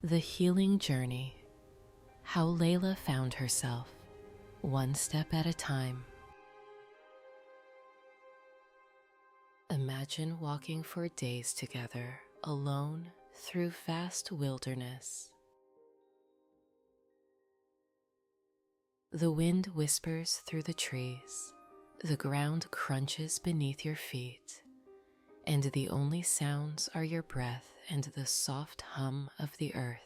The Healing Journey. How Layla Found Herself, One Step at a Time. Imagine walking for days together, alone through vast wilderness. The wind whispers through the trees, the ground crunches beneath your feet, and the only sounds are your breath and the soft hum of the earth.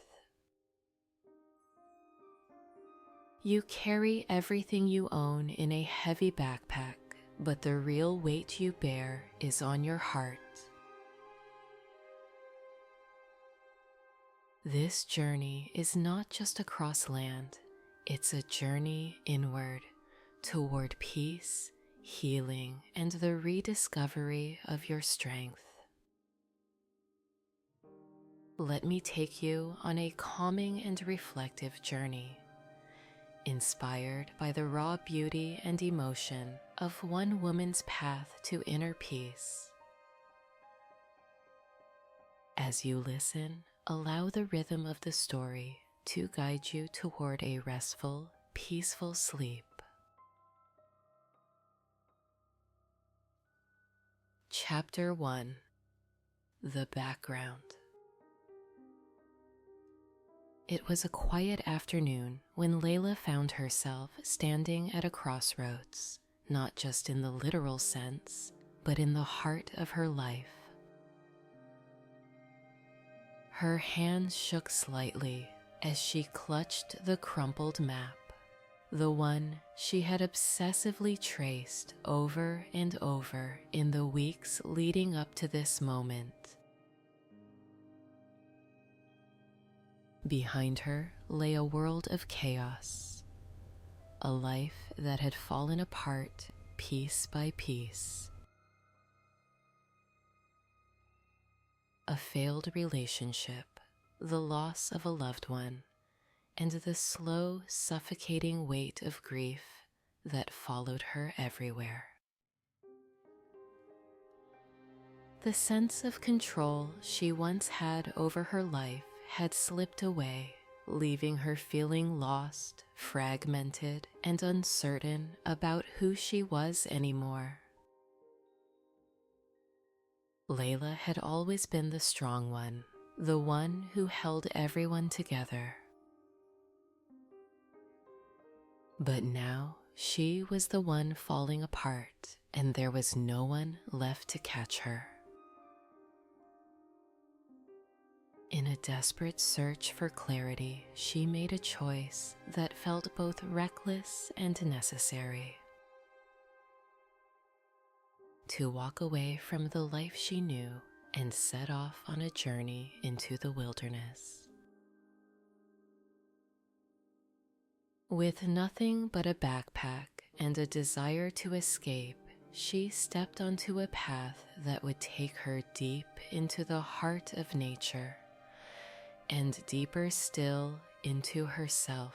You carry everything you own in a heavy backpack, but the real weight you bear is on your heart. This journey is not just across land, it's a journey inward, toward peace, healing, and the rediscovery of your strength. Let me take you on a calming and reflective journey, inspired by the raw beauty and emotion of one woman's path to inner peace. As you listen, allow the rhythm of the story to guide you toward a restful, peaceful sleep. Chapter 1. The Background. It was a quiet afternoon when Layla found herself standing at a crossroads, not just in the literal sense, but in the heart of her life. Her hands shook slightly as she clutched the crumpled map, the one she had obsessively traced over and over in the weeks leading up to this moment. Behind her lay a world of chaos, a life that had fallen apart piece by piece. A failed relationship, the loss of a loved one, and the slow, suffocating weight of grief that followed her everywhere. The sense of control she once had over her life had slipped away, leaving her feeling lost, fragmented, and uncertain about who she was anymore. Layla had always been the strong one, the one who held everyone together. But now she was the one falling apart, and there was no one left to catch her. In a desperate search for clarity, she made a choice that felt both reckless and necessary. To walk away from the life she knew and set off on a journey into the wilderness. With nothing but a backpack and a desire to escape, she stepped onto a path that would take her deep into the heart of nature, and deeper still into herself.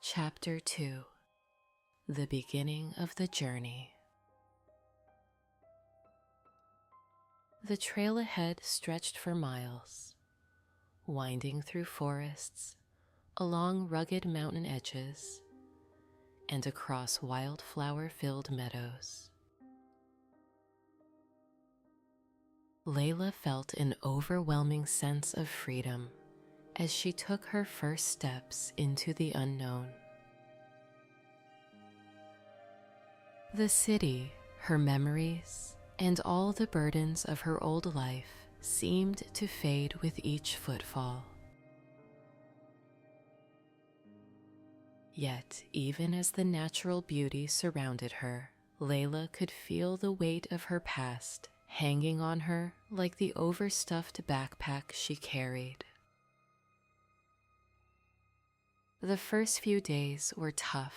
Chapter 2. The Beginning of the Journey. The trail ahead stretched for miles, winding through forests, along rugged mountain edges, and across wildflower-filled meadows. Layla felt an overwhelming sense of freedom as she took her first steps into the unknown. The city, her memories, and all the burdens of her old life seemed to fade with each footfall. Yet, even as the natural beauty surrounded her, Layla could feel the weight of her past hanging on her like the overstuffed backpack she carried. The first few days were tough.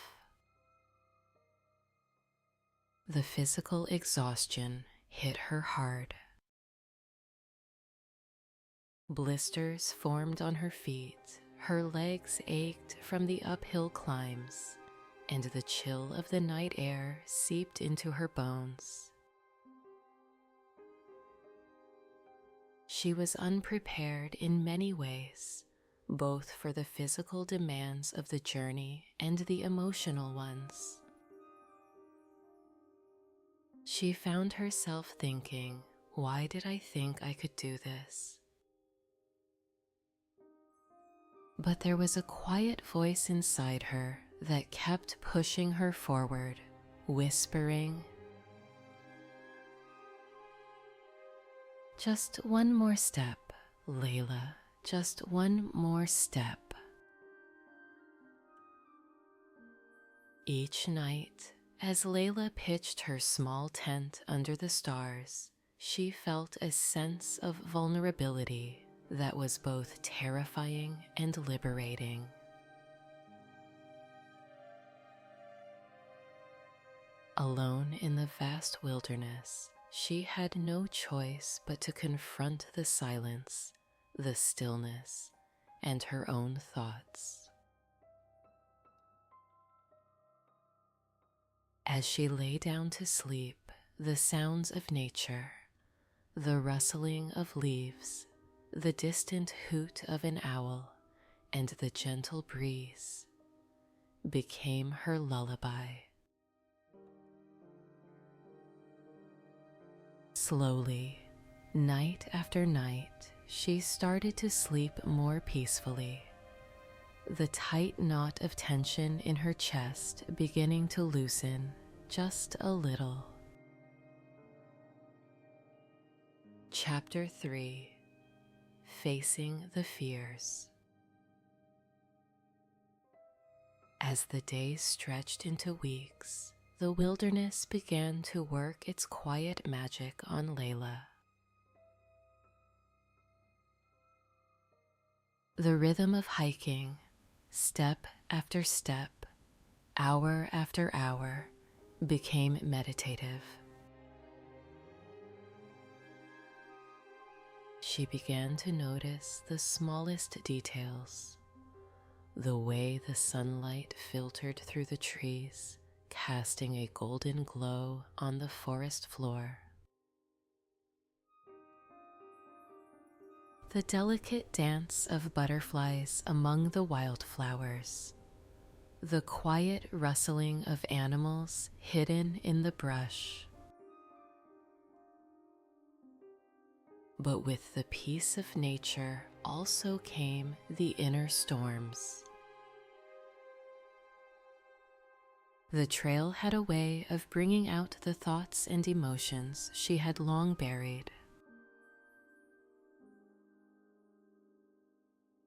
The physical exhaustion hit her hard. Blisters formed on her feet, her legs ached from the uphill climbs, and the chill of the night air seeped into her bones. She was unprepared in many ways, both for the physical demands of the journey and the emotional ones. She found herself thinking, why did I think I could do this? But there was a quiet voice inside her that kept pushing her forward, whispering, "Just one more step, Layla, just one more step." Each night, as Layla pitched her small tent under the stars, she felt a sense of vulnerability that was both terrifying and liberating. Alone in the vast wilderness, she had no choice but to confront the silence, the stillness, and her own thoughts. As she lay down to sleep, the sounds of nature, the rustling of leaves, the distant hoot of an owl, and the gentle breeze became her lullaby. Slowly, night after night, she started to sleep more peacefully, the tight knot of tension in her chest beginning to loosen just a little. Chapter 3: Facing the Fears. As the days stretched into weeks, the wilderness began to work its quiet magic on Layla. The rhythm of hiking, step after step, hour after hour, became meditative. She began to notice the smallest details, the way the sunlight filtered through the trees, casting a golden glow on the forest floor. The delicate dance of butterflies among the wildflowers, the quiet rustling of animals hidden in the brush. But with the peace of nature also came the inner storms. The trail had a way of bringing out the thoughts and emotions she had long buried.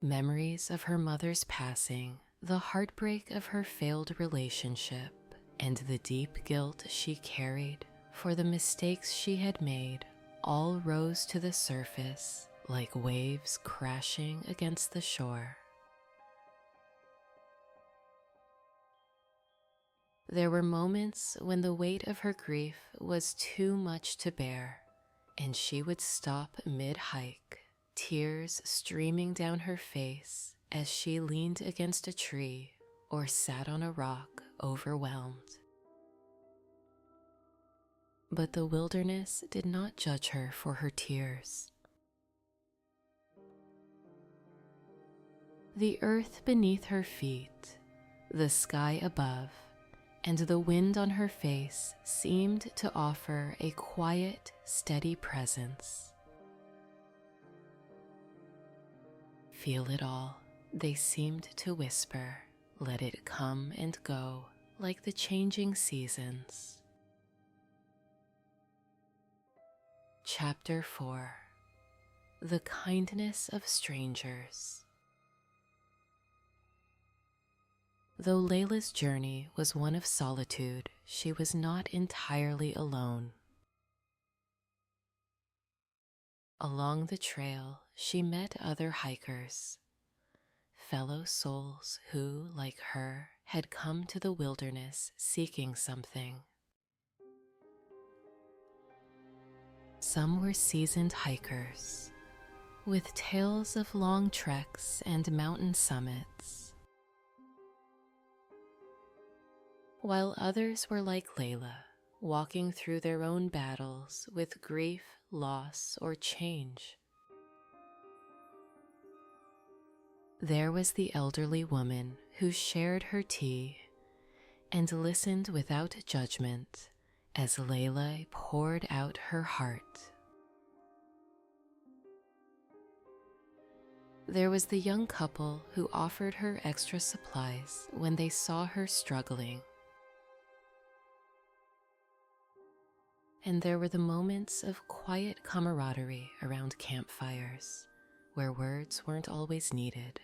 Memories of her mother's passing, the heartbreak of her failed relationship, and the deep guilt she carried for the mistakes she had made all rose to the surface like waves crashing against the shore. There were moments when the weight of her grief was too much to bear, and she would stop mid-hike, tears streaming down her face as she leaned against a tree or sat on a rock overwhelmed. But the wilderness did not judge her for her tears. The earth beneath her feet, the sky above, and the wind on her face seemed to offer a quiet, steady presence. Feel it all, they seemed to whisper, let it come and go like the changing seasons. Chapter 4: The Kindness of Strangers. Though Layla's journey was one of solitude, she was not entirely alone. Along the trail, she met other hikers, fellow souls who, like her, had come to the wilderness seeking something. Some were seasoned hikers, with tales of long treks and mountain summits, while others were like Layla, walking through their own battles with grief, loss, or change. There was the elderly woman who shared her tea and listened without judgment as Layla poured out her heart. There was the young couple who offered her extra supplies when they saw her struggling. And there were the moments of quiet camaraderie around campfires where words weren't always needed.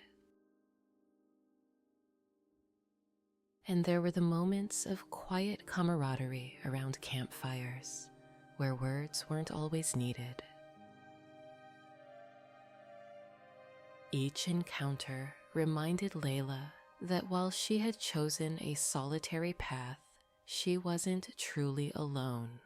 And there were the moments of quiet camaraderie around campfires where words weren't always needed. Each encounter reminded Layla that while she had chosen a solitary path, she wasn't truly alone.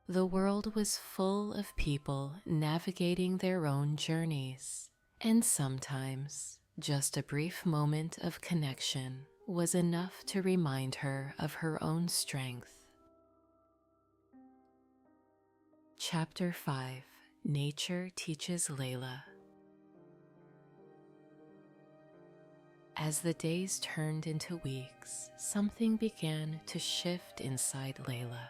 The world was full of people navigating their own journeys, and sometimes just a brief moment of connection was enough to remind her of her own strength. Chapter 5: Nature Teaches Layla. As the days turned into weeks, something began to shift inside Layla.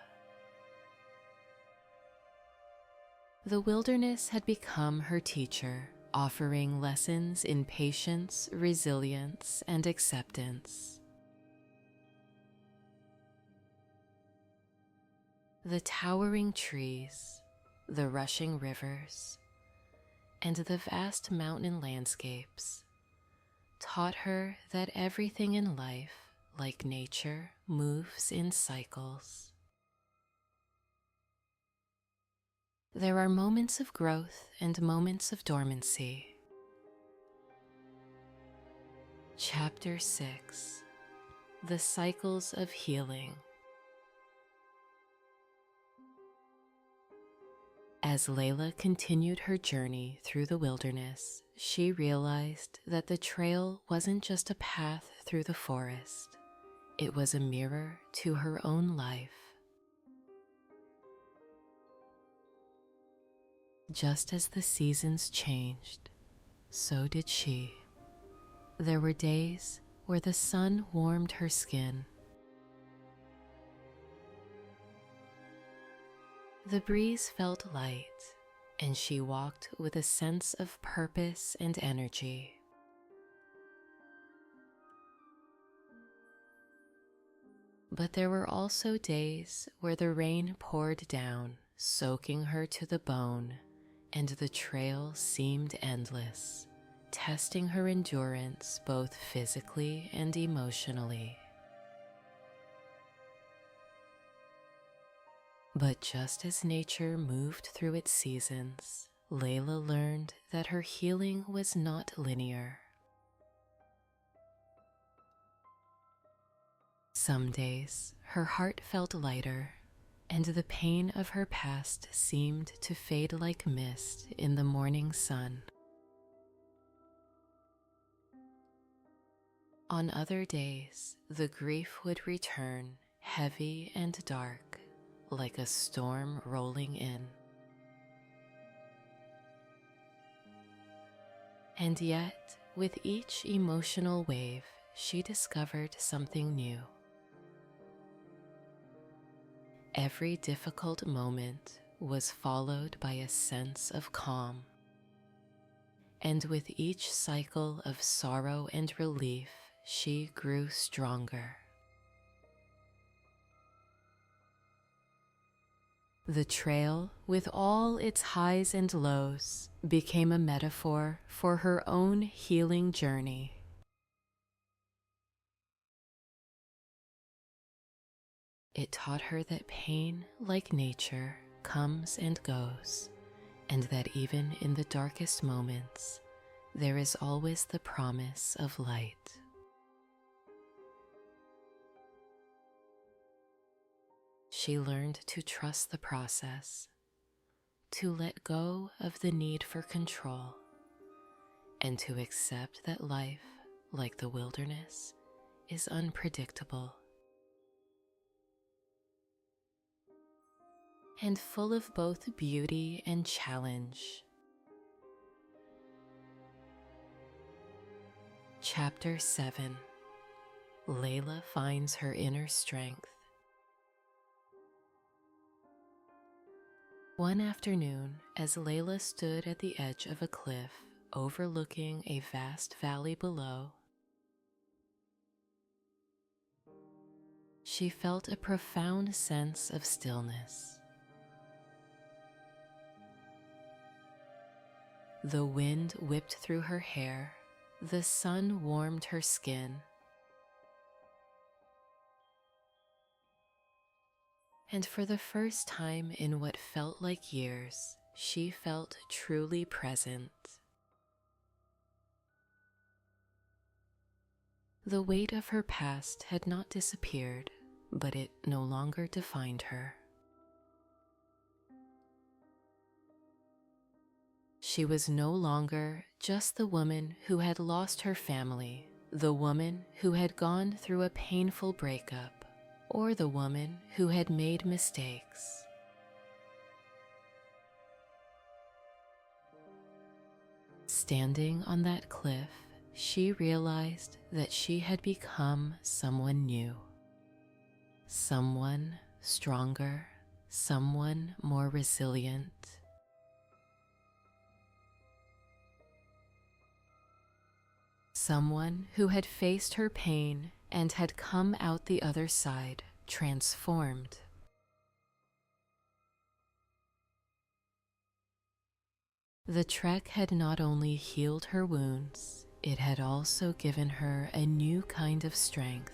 The wilderness had become her teacher, offering lessons in patience, resilience, and acceptance. The towering trees, the rushing rivers, and the vast mountain landscapes taught her that everything in life, like nature, moves in cycles. There are moments of growth and moments of dormancy. Chapter 6: The Cycles of Healing. As Layla continued her journey through the wilderness, she realized that the trail wasn't just a path through the forest. It was a mirror to her own life. Just as the seasons changed, so did she. There were days where the sun warmed her skin. The breeze felt light, and she walked with a sense of purpose and energy. But there were also days where the rain poured down, soaking her to the bone, and the trail seemed endless, testing her endurance both physically and emotionally. But just as nature moved through its seasons, Layla learned that her healing was not linear. Some days, her heart felt lighter, and the pain of her past seemed to fade like mist in the morning sun. On other days, the grief would return, heavy and dark, like a storm rolling in. And yet, with each emotional wave, she discovered something new. Every difficult moment was followed by a sense of calm. And with each cycle of sorrow and relief, she grew stronger. The trail, with all its highs and lows, became a metaphor for her own healing journey. It taught her that pain, like nature, comes and goes, and that even in the darkest moments, there is always the promise of light. She learned to trust the process, to let go of the need for control, and to accept that life, like the wilderness, is unpredictable and full of both beauty and challenge. Chapter 7. Layla finds her inner strength. One afternoon, as Layla stood at the edge of a cliff overlooking a vast valley below, she felt a profound sense of stillness. The wind whipped through her hair, the sun warmed her skin, and for the first time in what felt like years, she felt truly present. The weight of her past had not disappeared, but it no longer defined her. She was no longer just the woman who had lost her family, the woman who had gone through a painful breakup, or the woman who had made mistakes. Standing on that cliff, she realized that she had become someone new, someone stronger, someone more resilient. Someone who had faced her pain and had come out the other side, transformed. The trek had not only healed her wounds, it had also given her a new kind of strength,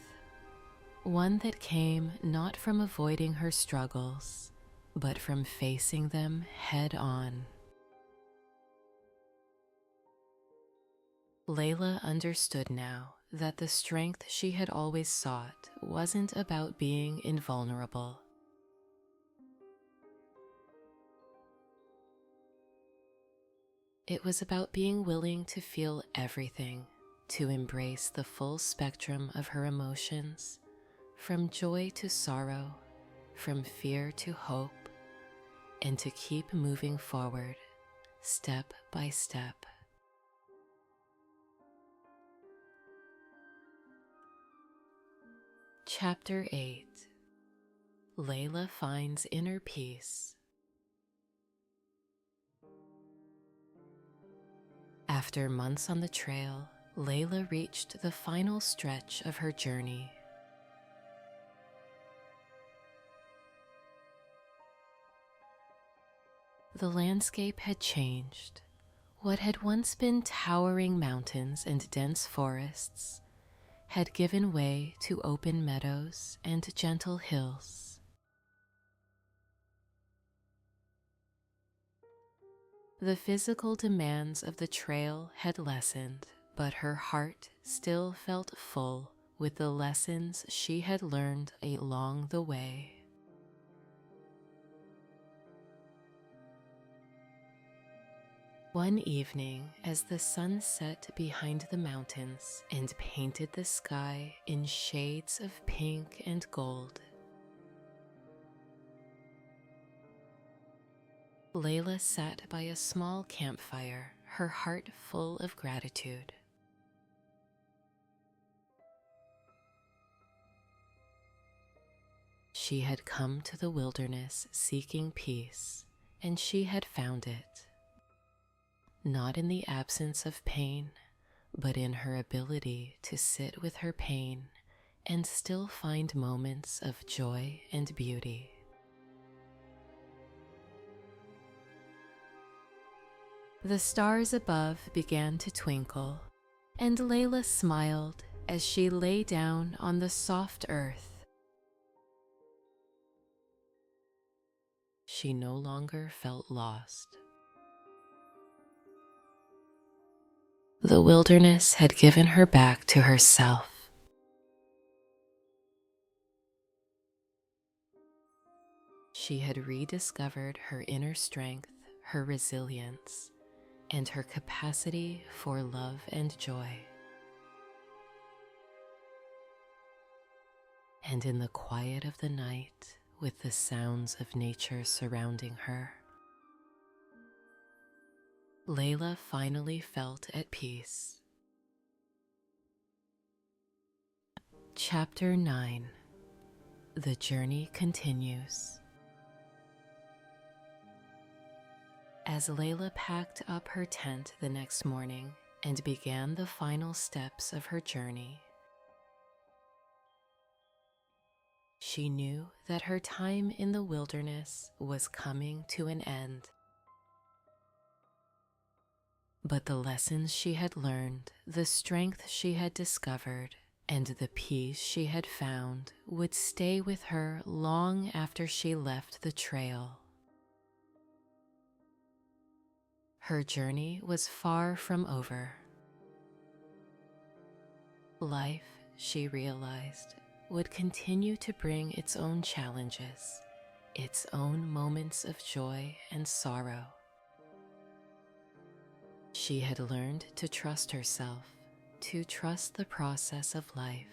one that came not from avoiding her struggles, but from facing them head on. Layla understood now that the strength she had always sought wasn't about being invulnerable. It was about being willing to feel everything, to embrace the full spectrum of her emotions, from joy to sorrow, from fear to hope, and to keep moving forward, step by step. Chapter 8. Layla finds inner peace. After months on the trail, Layla reached the final stretch of her journey. The landscape had changed. What had once been towering mountains and dense forests had given way to open meadows and gentle hills. The physical demands of the trail had lessened, but her heart still felt full with the lessons she had learned along the way. One evening, as the sun set behind the mountains and painted the sky in shades of pink and gold, Layla sat by a small campfire, her heart full of gratitude. She had come to the wilderness seeking peace, and she had found it. Not in the absence of pain, but in her ability to sit with her pain and still find moments of joy and beauty. The stars above began to twinkle, and Layla smiled as she lay down on the soft earth. She no longer felt lost. The wilderness had given her back to herself. She had rediscovered her inner strength, her resilience, and her capacity for love and joy. And in the quiet of the night, with the sounds of nature surrounding her, Layla finally felt at peace. Chapter 9. The journey continues. As Layla packed up her tent the next morning and began the final steps of her journey, she knew that her time in the wilderness was coming to an end. But the lessons she had learned, the strength she had discovered, and the peace she had found would stay with her long after she left the trail. Her journey was far from over. Life, she realized, would continue to bring its own challenges, its own moments of joy and sorrow. She had learned to trust herself, to trust the process of life,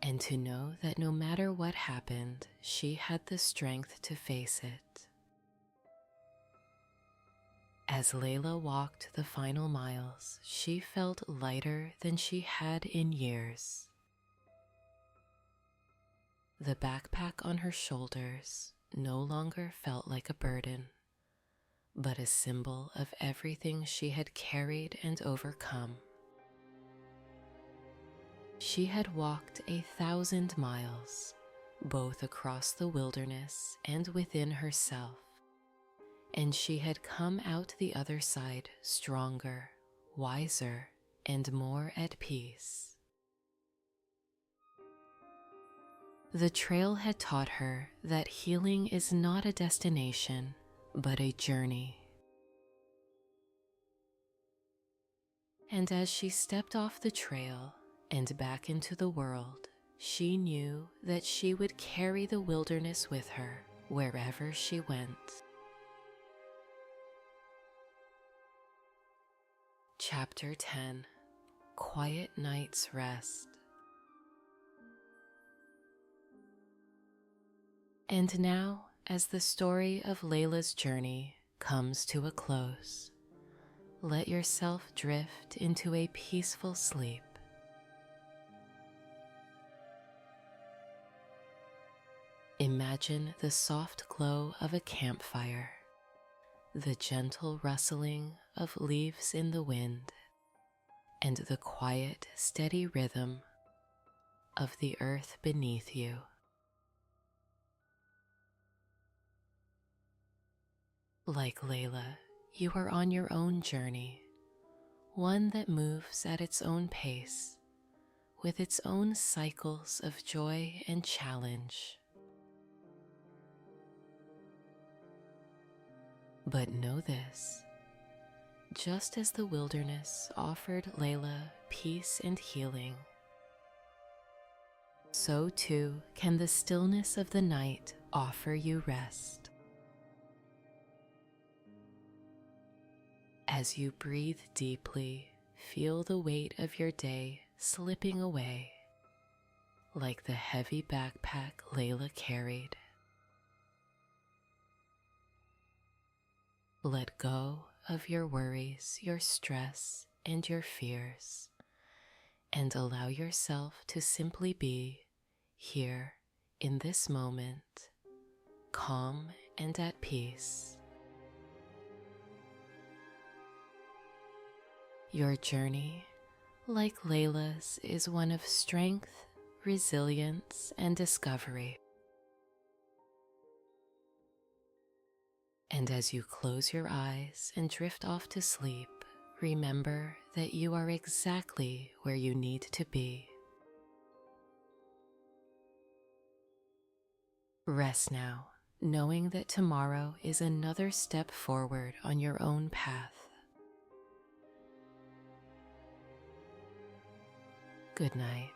and to know that no matter what happened, she had the strength to face it. As Layla walked the final miles, she felt lighter than she had in years. The backpack on her shoulders no longer felt like a burden, but a symbol of everything she had carried and overcome. She had walked 1,000 miles, both across the wilderness and within herself, and she had come out the other side stronger, wiser, and more at peace. The trail had taught her that healing is not a destination, but a journey. And as she stepped off the trail and back into the world, she knew that she would carry the wilderness with her wherever she went. Chapter 10. Quiet Night's Rest. And now, as the story of Layla's journey comes to a close, let yourself drift into a peaceful sleep. Imagine the soft glow of a campfire, the gentle rustling of leaves in the wind, and the quiet, steady rhythm of the earth beneath you. Like Layla, you are on your own journey, one that moves at its own pace, with its own cycles of joy and challenge. But know this, just as the wilderness offered Layla peace and healing, so too can the stillness of the night offer you rest. As you breathe deeply, feel the weight of your day slipping away, like the heavy backpack Layla carried. Let go of your worries, your stress, and your fears, and allow yourself to simply be here in this moment, calm and at peace. Your journey, like Layla's, is one of strength, resilience, and discovery. And as you close your eyes and drift off to sleep, remember that you are exactly where you need to be. Rest now, knowing that tomorrow is another step forward on your own path. Good night.